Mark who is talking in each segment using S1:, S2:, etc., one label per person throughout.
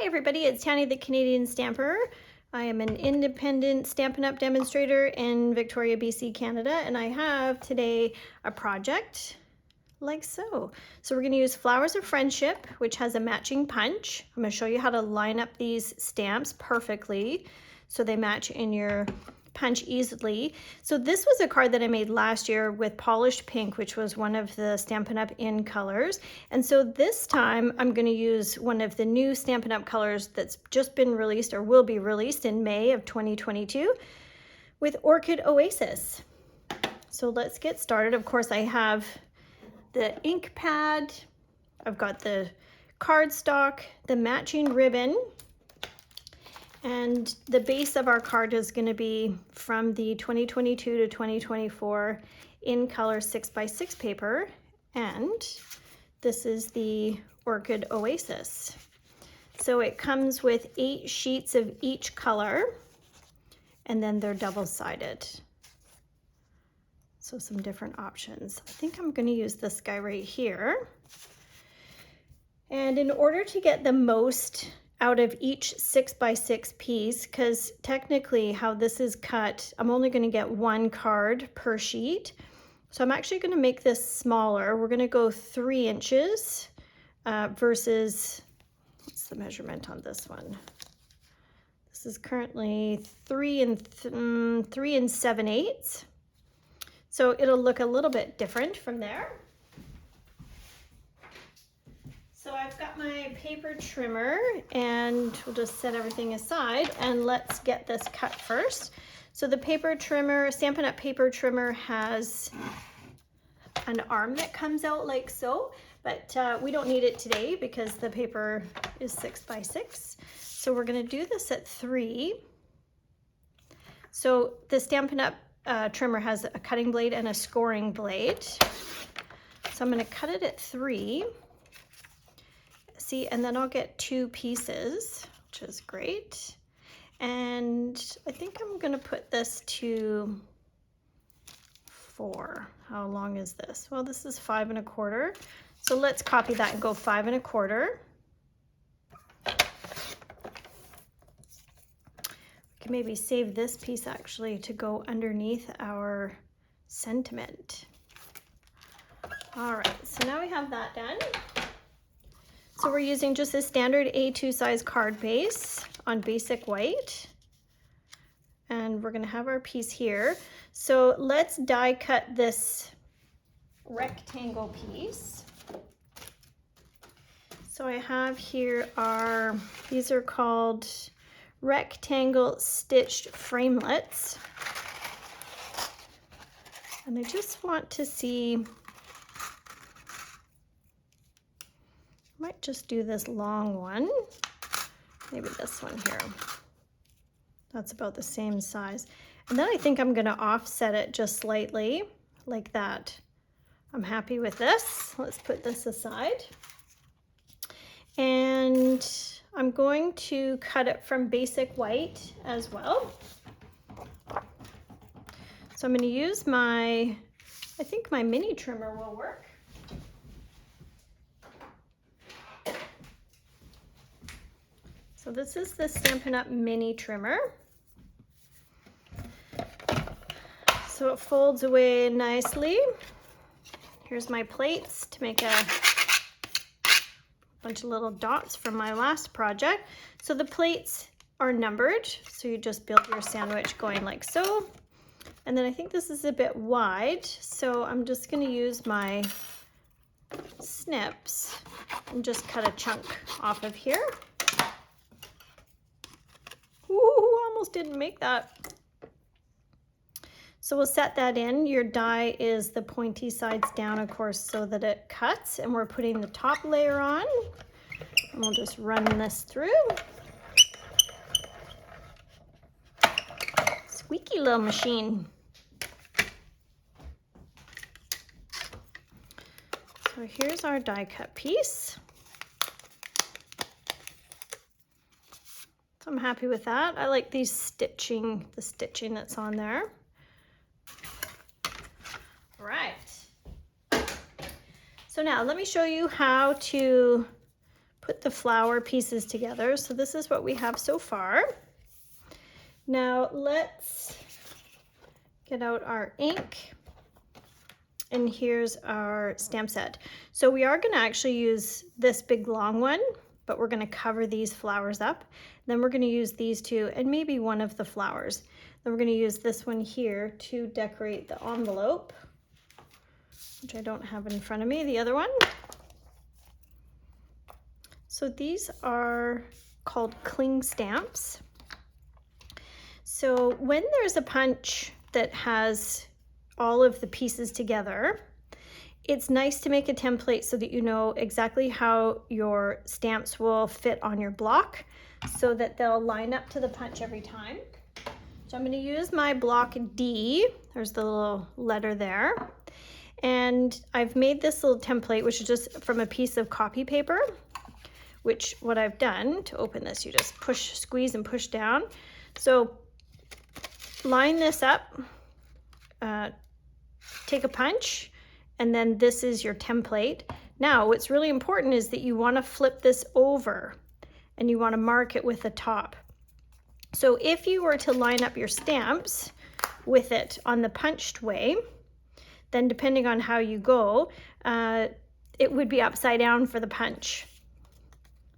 S1: Hi everybody, it's Tani the Canadian Stamper. I am an independent Stampin' Up! Demonstrator in Victoria, BC, Canada, and I have today a project like so. So we're going to use Flowers of Friendship, which has a matching punch. I'm going to show you how to line up these stamps perfectly so they match in your punch easily. So this was a card that I made last year with Polished Pink, which was one of the Stampin' Up! In colors. And so this time I'm going to use one of the new Stampin' Up! Colors that's just been released or will be released in May of 2022 with Orchid Oasis. So let's get started. Of course, I have the ink pad, I've got the cardstock, the matching ribbon, and the base of our card is going to be from the 2022 to 2024 in color 6x6 paper, and this is the Orchid Oasis. So it comes with 8 sheets of each color, and then they're double-sided. So some different options. I think I'm going to use this guy right here. And in order to get the most out of each 6x6 piece, because technically how this is cut, I'm only going to get 1 card per sheet. So I'm actually going to make this smaller. We're going to go 3 inches versus, what's the measurement on this one? This is currently 3 7/8. So it'll look a little bit different from there. So I've got my paper trimmer, and we'll just set everything aside and let's get this cut first. So the paper trimmer, Stampin' Up! Paper trimmer has an arm that comes out like so, but we don't need it today because the paper is 6x6. So we're gonna do this at 3. So the Stampin' Up! Trimmer has a cutting blade and a scoring blade. So I'm going to cut it at 3. See, and then I'll get 2 pieces, which is great. And I think I'm going to put this to 4. How long is this? Well, this is 5 1/4. So let's copy that and go 5 1/4. Can maybe save this piece actually to go underneath our sentiment. All right, so now we have that done. So we're using just a standard A2 size card base on basic white. And we're gonna have our piece here. So let's die cut this rectangle piece. So I have here these are called rectangle stitched framelets, and I just want to see, I might just do this long one, maybe this one here, that's about the same size, and then I think I'm going to offset it just slightly like that. I'm happy with this. Let's put this aside, and I'm going to cut it from basic white as well. So I'm going to use I think my mini trimmer will work. So this is the Stampin' Up! Mini trimmer. So it folds away nicely. Here's my plates to make a bunch of little dots from my last project. So the plates are numbered, so you just build your sandwich going like so. And then I think this is a bit wide, so I'm just going to use my snips and just cut a chunk off of here. Ooh, almost didn't make that. So we'll set that in. Your die is the pointy sides down, of course, so that it cuts, and we're putting the top layer on, and we'll just run this through. Squeaky little machine. So here's our die cut piece. So I'm happy with that. I like the stitching that's on there. Right. So now let me show you how to put the flower pieces together. So this is what we have so far. Now let's get out our ink. And here's our stamp set. So we are going to actually use this big long one, but we're going to cover these flowers up. Then we're going to use these two and maybe one of the flowers. Then we're going to use this one here to decorate the envelope, which I don't have in front of me, the other one. So these are called cling stamps. So when there's a punch that has all of the pieces together, it's nice to make a template so that you know exactly how your stamps will fit on your block so that they'll line up to the punch every time. So I'm going to use my block D. There's the little letter there. And I've made this little template, which is just from a piece of copy paper, which what I've done to open this, you just push, squeeze and push down. So line this up, take a punch, and then this is your template. Now, what's really important is that you want to flip this over and you want to mark it with the top. So if you were to line up your stamps with it on the punched way, then depending on how you go, it would be upside down for the punch.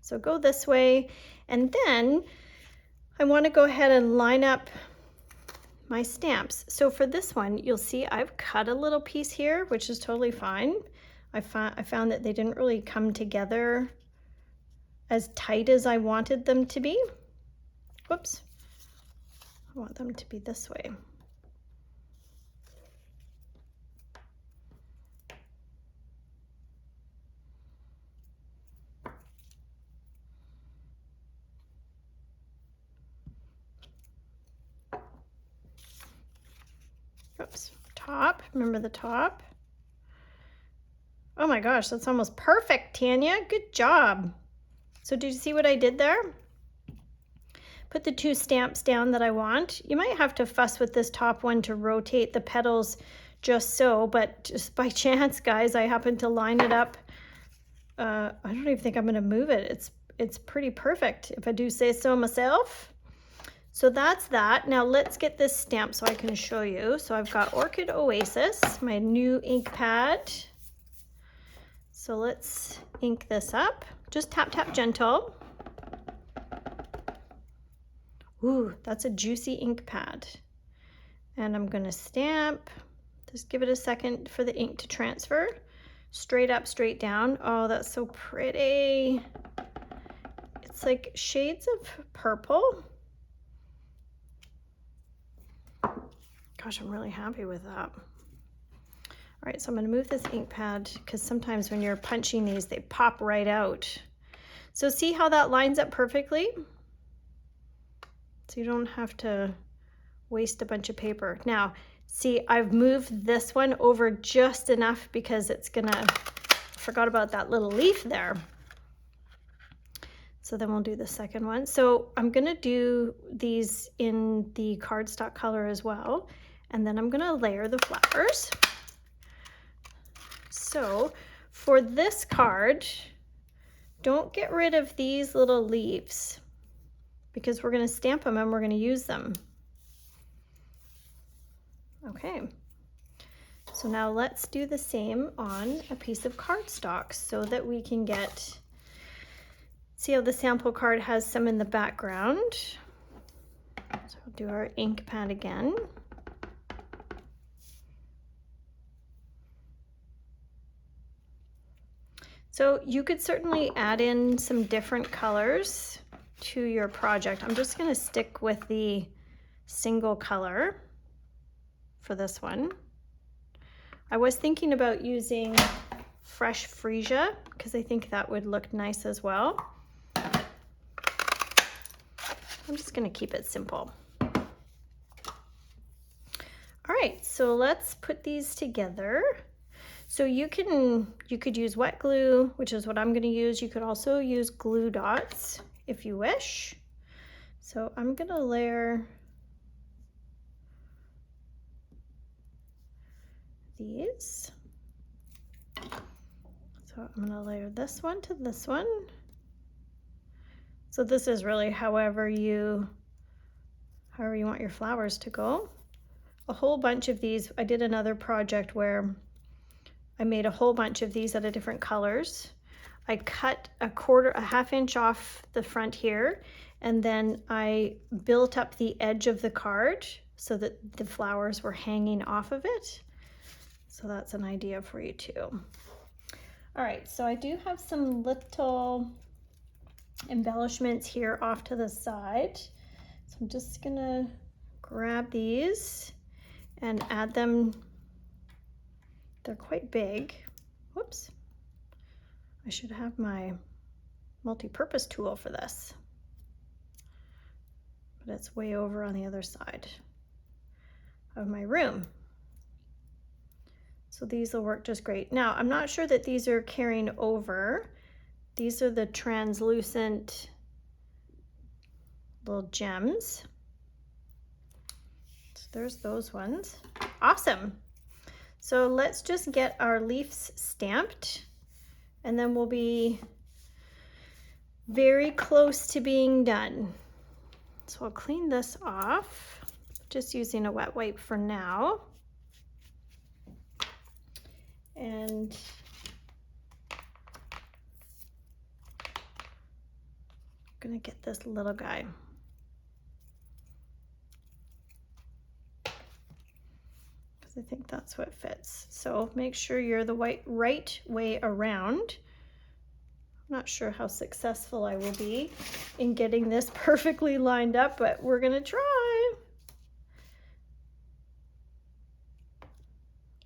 S1: So go this way, and then I want to go ahead and line up my stamps. So for this one, you'll see I've cut a little piece here, which is totally fine. I found that they didn't really come together as tight as I wanted them to be. Whoops. I want them to be this way. Oops, top, remember the top? Oh my gosh, that's almost perfect, Tanya, good job. So did you see what I did there? Put the two stamps down that I want. You might have to fuss with this top one to rotate the petals just so, but just by chance, guys, I happen to line it up. I don't even think I'm gonna move it. It's pretty perfect, if I do say so myself. So that's that. Now let's get this stamp so I can show you. So I've got Orchid Oasis, my new ink pad. So let's ink this up. Just tap, tap gentle. Ooh, that's a juicy ink pad. And I'm gonna stamp. Just give it a second for the ink to transfer. Straight up, straight down. Oh, that's so pretty. It's like shades of purple. Gosh, I'm really happy with that. All right, so I'm going to move this ink pad because sometimes when you're punching these, they pop right out. So see how that lines up perfectly? So you don't have to waste a bunch of paper. Now, see, I've moved this one over just enough because it's gonna, forgot about that little leaf there. So then we'll do the second one. So I'm gonna do these in the cardstock color as well. And then I'm gonna layer the flowers. So for this card, don't get rid of these little leaves because we're gonna stamp them and we're gonna use them. Okay, so now let's do the same on a piece of cardstock so that we can get, see how the sample card has some in the background. So we'll do our ink pad again. So you could certainly add in some different colors to your project. I'm just going to stick with the single color for this one. I was thinking about using fresh freesia because I think that would look nice as well. I'm just going to keep it simple. All right, so let's put these together. So you could use wet glue, which is what I'm going to use. You could also use glue dots if you wish. So I'm going to layer these. So I'm going to layer this one to this one. So this is really however you want your flowers to go. A whole bunch of these. I did another project where I made a whole bunch of these out of different colors. I cut a half inch off the front here, and then I built up the edge of the card so that the flowers were hanging off of it. So that's an idea for you too. All right, so I do have some little embellishments here off to the side. So I'm just gonna grab these and add them. They're quite big. Whoops. I should have my multi-purpose tool for this, but it's way over on the other side of my room. So these will work just great. Now, I'm not sure that these are carrying over. These are the translucent little gems. So there's those ones. Awesome. So let's just get our leaves stamped, and then we'll be very close to being done. So I'll clean this off, just using a wet wipe for now. And I'm gonna get this little guy. I think that's what fits. So make sure you're the right way around. I'm not sure how successful I will be in getting this perfectly lined up, but we're gonna try.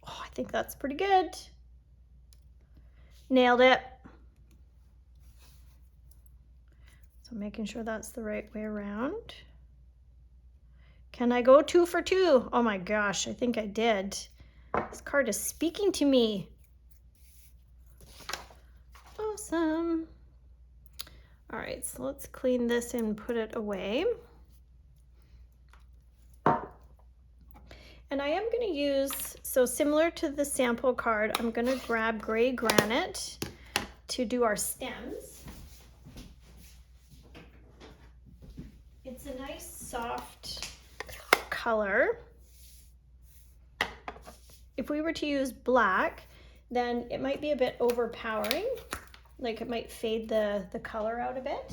S1: Oh, I think that's pretty good. Nailed it. So making sure that's the right way around. Can I go 2 for 2? Oh my gosh, I think I did. This card is speaking to me. Awesome. All right, so let's clean this and put it away. And I am going to use, so similar to the sample card, I'm going to grab gray granite to do our stems. It's a nice soft color. If we were to use black, then it might be a bit overpowering, like it might fade the color out a bit.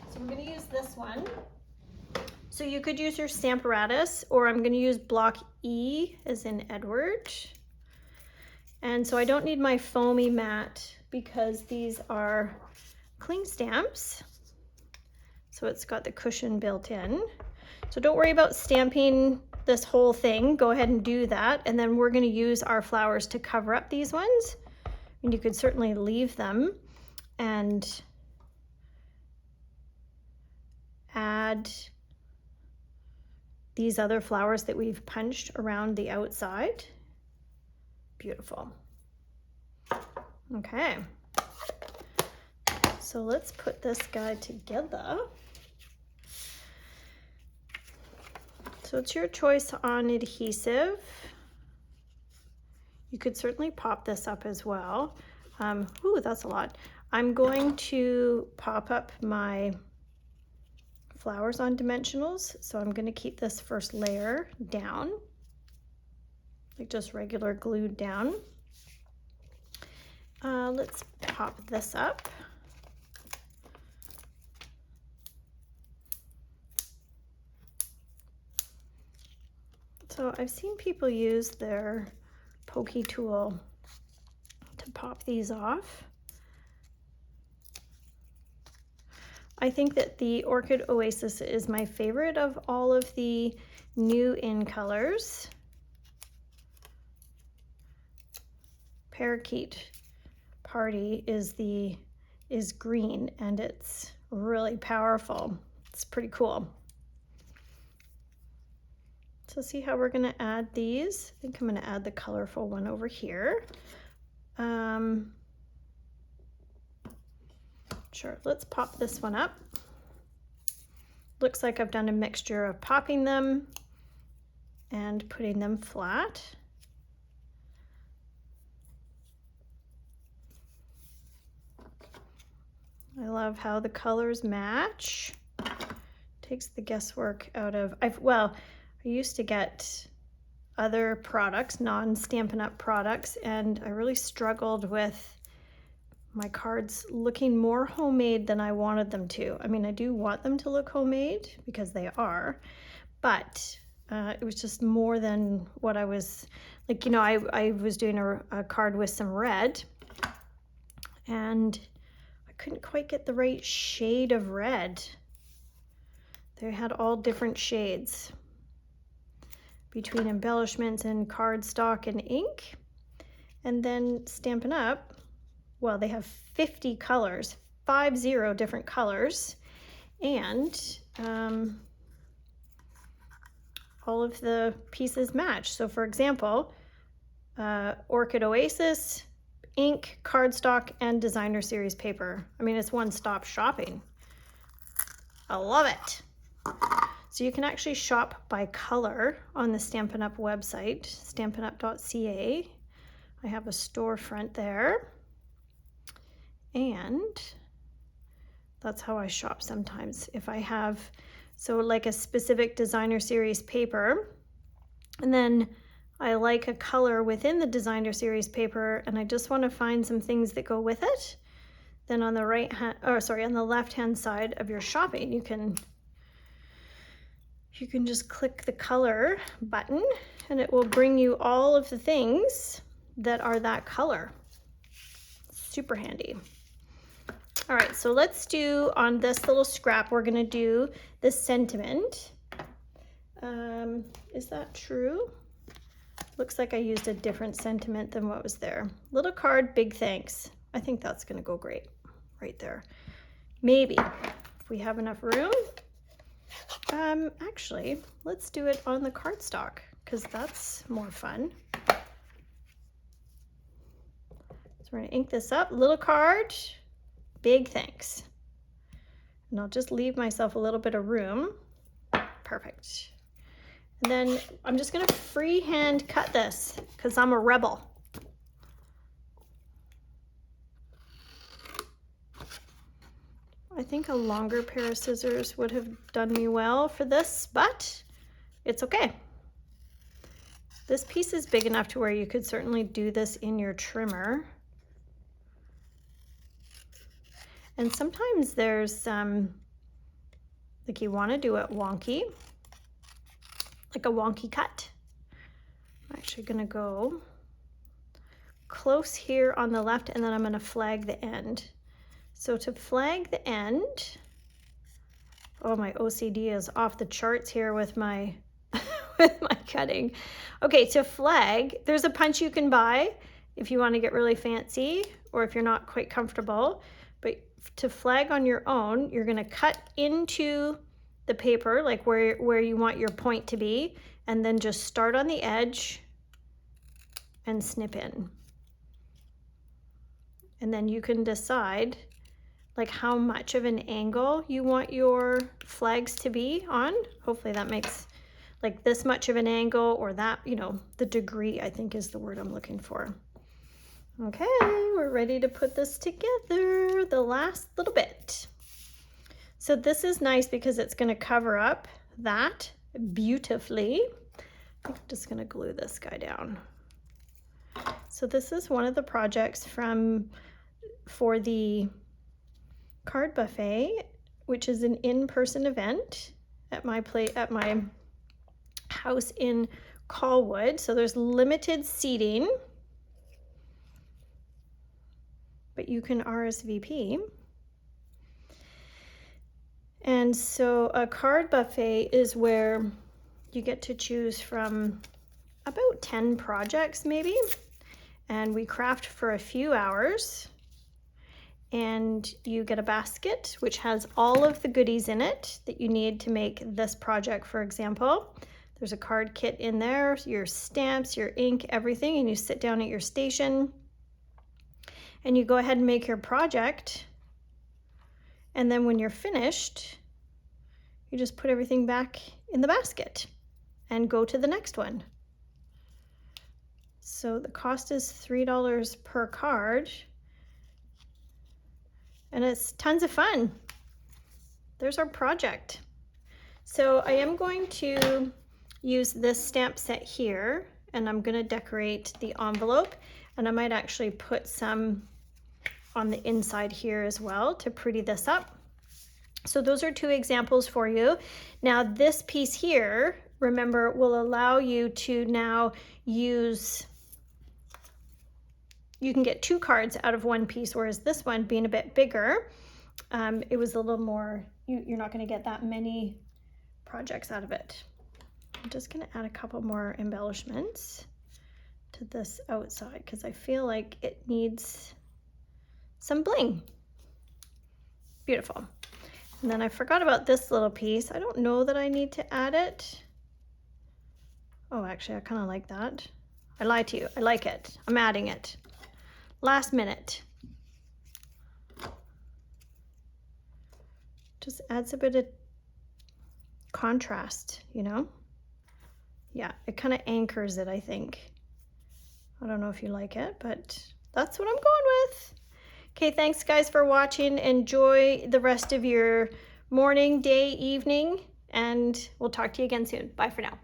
S1: So we're going to use this one. So you could use your Stamparatus, or I'm going to use block E as in Edward. And so I don't need my foamy mat because these are cling stamps. So it's got the cushion built in. So don't worry about stamping this whole thing. Go ahead and do that. And then we're going to use our flowers to cover up these ones. And you could certainly leave them and add these other flowers that we've punched around the outside. Beautiful. Okay. So let's put this guy together. So it's your choice on adhesive. You could certainly pop this up as well. Ooh, that's a lot. I'm going to pop up my flowers on dimensionals. So I'm going to keep this first layer down, like just regular glued down. Let's pop this up. So I've seen people use their pokey tool to pop these off. I think that the Orchid Oasis is my favorite of all of the new in colors. Parakeet Party is green, and it's really powerful. It's pretty cool. So see how we're going to add these? I think I'm going to add the colorful one over here. Sure, let's pop this one up. Looks like I've done a mixture of popping them and putting them flat. I love how the colors match. Takes the guesswork out of, I used to get other products, non-Stampin' Up products, and I really struggled with my cards looking more homemade than I wanted them to. I mean, I do want them to look homemade because they are, but it was just more than what I was, like, you know, I was doing a card with some red, and I couldn't quite get the right shade of red. They had all different shades between embellishments and cardstock and ink. And then Stampin' Up, well, they have 50 colors, 50 different colors, and all of the pieces match. So for example, Orchid Oasis, ink, cardstock, and designer series paper. I mean, it's one-stop shopping. I love it. So you can actually shop by color on the Stampin' Up website, stampinup.ca. I have a storefront there, and that's how I shop sometimes. If I have, so like a specific designer series paper, and then I like a color within the designer series paper, and I just want to find some things that go with it, then on the on the left-hand side of your shopping, you can just click the color button, and it will bring you all of the things that are that color. Super handy. All right, so let's do, on this little scrap, we're gonna do the sentiment. Is that true? Looks like I used a different sentiment than what was there. Little card, big thanks. I think that's gonna go great right there. Maybe, if we have enough room. Actually, let's do it on the cardstock, because that's more fun. So we're gonna ink this up, little card, big thanks. And I'll just leave myself a little bit of room. Perfect. And then I'm just gonna freehand cut this, because I'm a rebel. I think a longer pair of scissors would have done me well for this, but it's okay. This piece is big enough to where you could certainly do this in your trimmer. And sometimes there's like you want to do it wonky, like a wonky cut. I'm actually going to go close here on the left, and then I'm going to flag the end. So to flag the end, oh, my OCD is off the charts here with my with my cutting. Okay, to flag, there's a punch you can buy if you want to get really fancy, or if you're not quite comfortable. But to flag on your own, you're going to cut into the paper, like where you want your point to be, and then just start on the edge and snip in. And then you can decide like how much of an angle you want your flags to be on. Hopefully that makes like this much of an angle, or that, you know, the degree, I think is the word I'm looking for. Okay, we're ready to put this together, the last little bit. So this is nice because it's going to cover up that beautifully. I'm just going to glue this guy down. So this is one of the projects for the card buffet, which is an in-person event at my house in Colwood. So there's limited seating, but you can RSVP. And so a card buffet is where you get to choose from about 10 projects maybe, and we craft for a few hours, and you get a basket which has all of the goodies in it that you need to make this project. For example, there's a card kit in there, your stamps, your ink, everything, and you sit down at your station and you go ahead and make your project. And then when you're finished, you just put everything back in the basket and go to the next one. So the cost is $3 per card. and it's tons of fun. There's our project. So I am going to use this stamp set here, and I'm going to decorate the envelope, and I might actually put some on the inside here as well to pretty this up. So those are two examples for you. Now this piece here, remember, will allow you to now use, you can get 2 cards out of one piece, whereas this one being a bit bigger, it was a little more, you're not going to get that many projects out of it. I'm just going to add a couple more embellishments to this outside because I feel like it needs some bling. Beautiful. And then I forgot about this little piece. I don't know that I need to add it. Oh, actually, I kind of like that. I lied to you. I like it. I'm adding it. Last minute. Just adds a bit of contrast, you know? Yeah, it kind of anchors it, I think. I don't know if you like it, but that's what I'm going with. Okay, thanks guys for watching. Enjoy the rest of your morning, day, evening, and we'll talk to you again soon. Bye for now.